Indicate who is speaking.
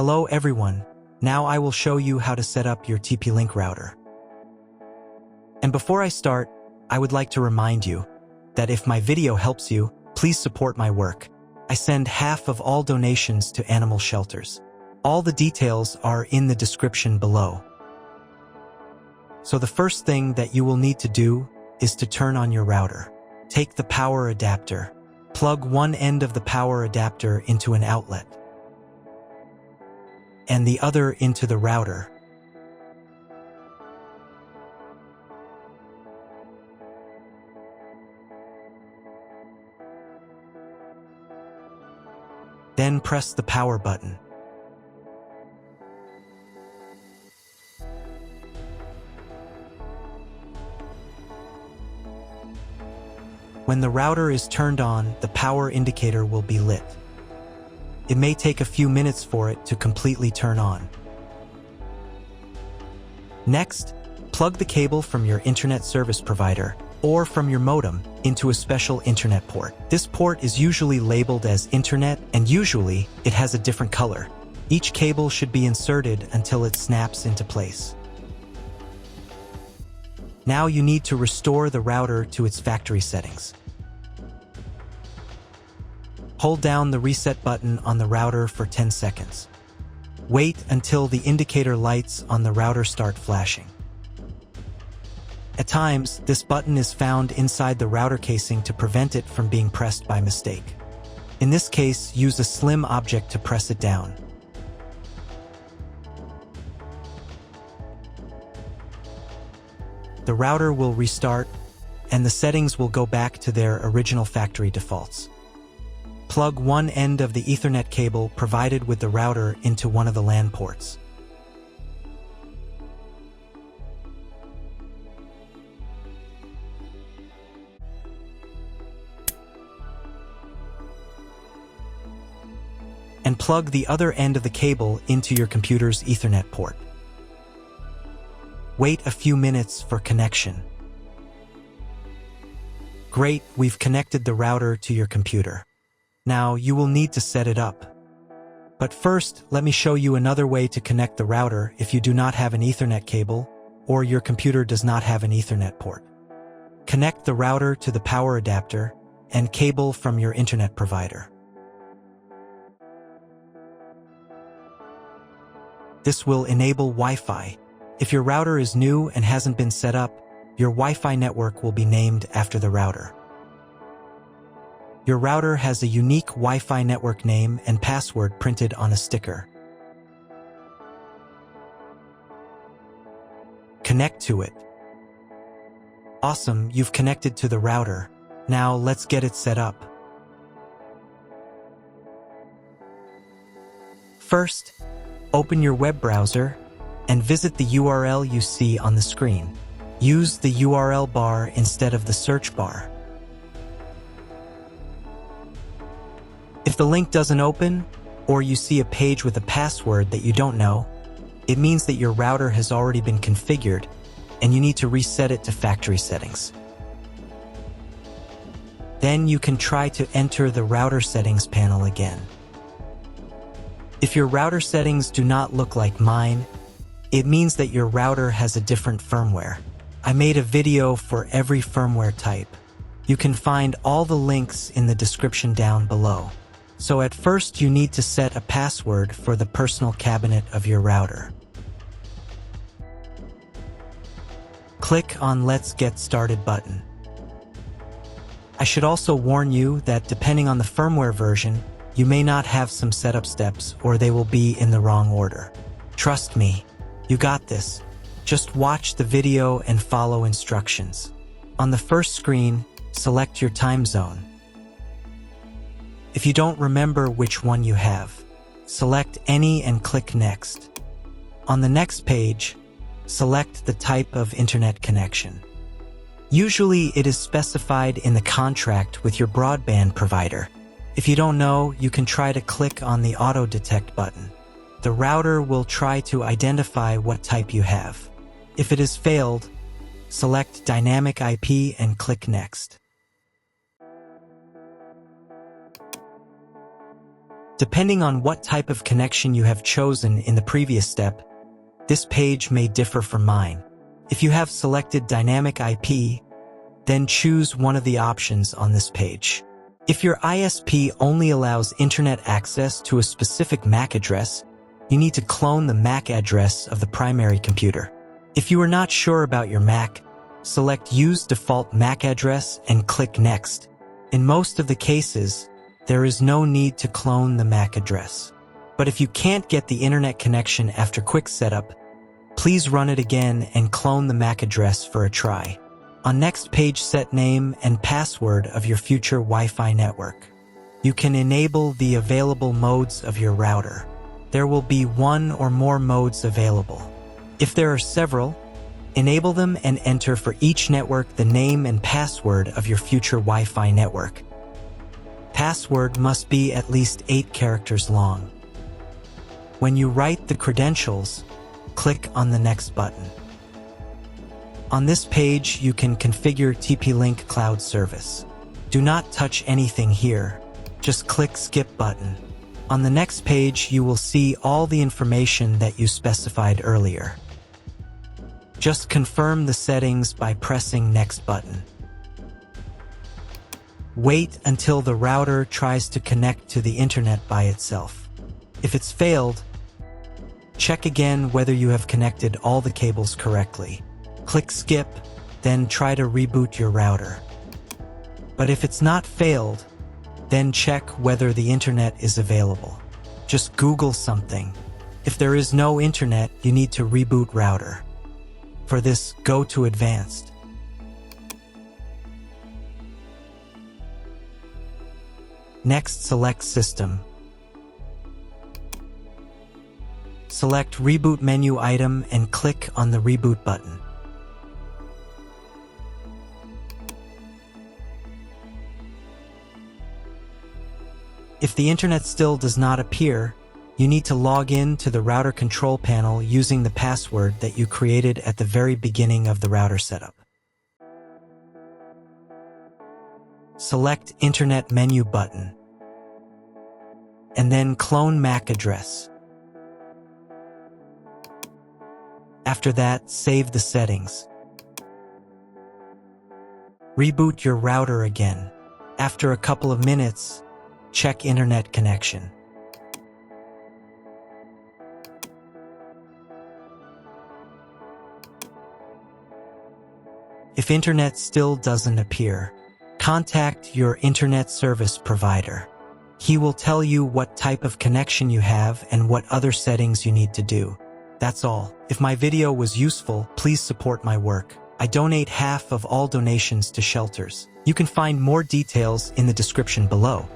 Speaker 1: Hello everyone, now I will show you how to set up your TP-Link router. And before I start, I would like to remind you that if my video helps you, please support my work. I send half of all donations to animal shelters. All the details are in the description below. So the first thing that you will need to do is to turn on your router. Take the power adapter. Plug one end of the power adapter into an outlet and the other into the router. Then press the power button. When the router is turned on, the power indicator will be lit. It may take a few minutes for it to completely turn on. Next, plug the cable from your internet service provider or from your modem into a special internet port. This port is usually labeled as internet, and usually it has a different color. Each cable should be inserted until it snaps into place. Now you need to restore the router to its factory settings. Hold down the reset button on the router for 10 seconds. Wait until the indicator lights on the router start flashing. At times, this button is found inside the router casing to prevent it from being pressed by mistake. In this case, use a slim object to press it down. The router will restart, and the settings will go back to their original factory defaults. Plug one end of the Ethernet cable provided with the router into one of the LAN ports. And plug the other end of the cable into your computer's Ethernet port. Wait a few minutes for connection. Great, we've connected the router to your computer. Now you will need to set it up. But first, let me show you another way to connect the router if you do not have an Ethernet cable or your computer does not have an Ethernet port. Connect the router to the power adapter and cable from your internet provider. This will enable Wi-Fi. If your router is new and hasn't been set up, your Wi-Fi network will be named after the router. Your router has a unique Wi-Fi network name and password printed on a sticker. Connect to it. Awesome, you've connected to the router. Now let's get it set up. First, open your web browser and visit the URL you see on the screen. Use the URL bar instead of the search bar. If the link doesn't open, or you see a page with a password that you don't know, it means that your router has already been configured and you need to reset it to factory settings. Then you can try to enter the router settings panel again. If your router settings do not look like mine, it means that your router has a different firmware. I made a video for every firmware type. You can find all the links in the description down below. So at first you need to set a password for the personal cabinet of your router. Click on Let's Get Started button. I should also warn you that depending on the firmware version, you may not have some setup steps or they will be in the wrong order. Trust me, you got this. Just watch the video and follow instructions. On the first screen, select your time zone. If you don't remember which one you have, select any and click Next. On the next page, select the type of internet connection. Usually it is specified in the contract with your broadband provider. If you don't know, you can try to click on the Auto Detect button. The router will try to identify what type you have. If it has failed, select Dynamic IP and click Next. Depending on what type of connection you have chosen in the previous step, this page may differ from mine. If you have selected Dynamic IP, then choose one of the options on this page. If your ISP only allows internet access to a specific MAC address, you need to clone the MAC address of the primary computer. If you are not sure about your MAC, select Use Default MAC Address and click Next. In most of the cases, there is no need to clone the MAC address. But if you can't get the internet connection after quick setup, please run it again and clone the MAC address for a try. On next page, set name and password of your future Wi-Fi network. You can enable the available modes of your router. There will be one or more modes available. If there are several, enable them and enter for each network the name and password of your future Wi-Fi network. Password must be at least 8 characters long. When you write the credentials, click on the Next button. On this page, you can configure TP-Link Cloud Service. Do not touch anything here. Just click Skip button. On the next page, you will see all the information that you specified earlier. Just confirm the settings by pressing Next button. Wait until the router tries to connect to the internet by itself. If it's failed, check again whether you have connected all the cables correctly. Click Skip, then try to reboot your router. But if it's not failed, then check whether the internet is available. Just Google something. If there is no internet, you need to reboot router. For this, go to Advanced. Next, select System. Select Reboot menu item and click on the Reboot button. If the internet still does not appear, you need to log in to the router control panel using the password that you created at the very beginning of the router setup. Select Internet menu button, and then clone MAC address. After that, save the settings. Reboot your router again. After a couple of minutes, check internet connection. If internet still doesn't appear, contact your internet service provider. He will tell you what type of connection you have and what other settings you need to do. That's all. If my video was useful, please support my work. I donate half of all donations to shelters. You can find more details in the description below.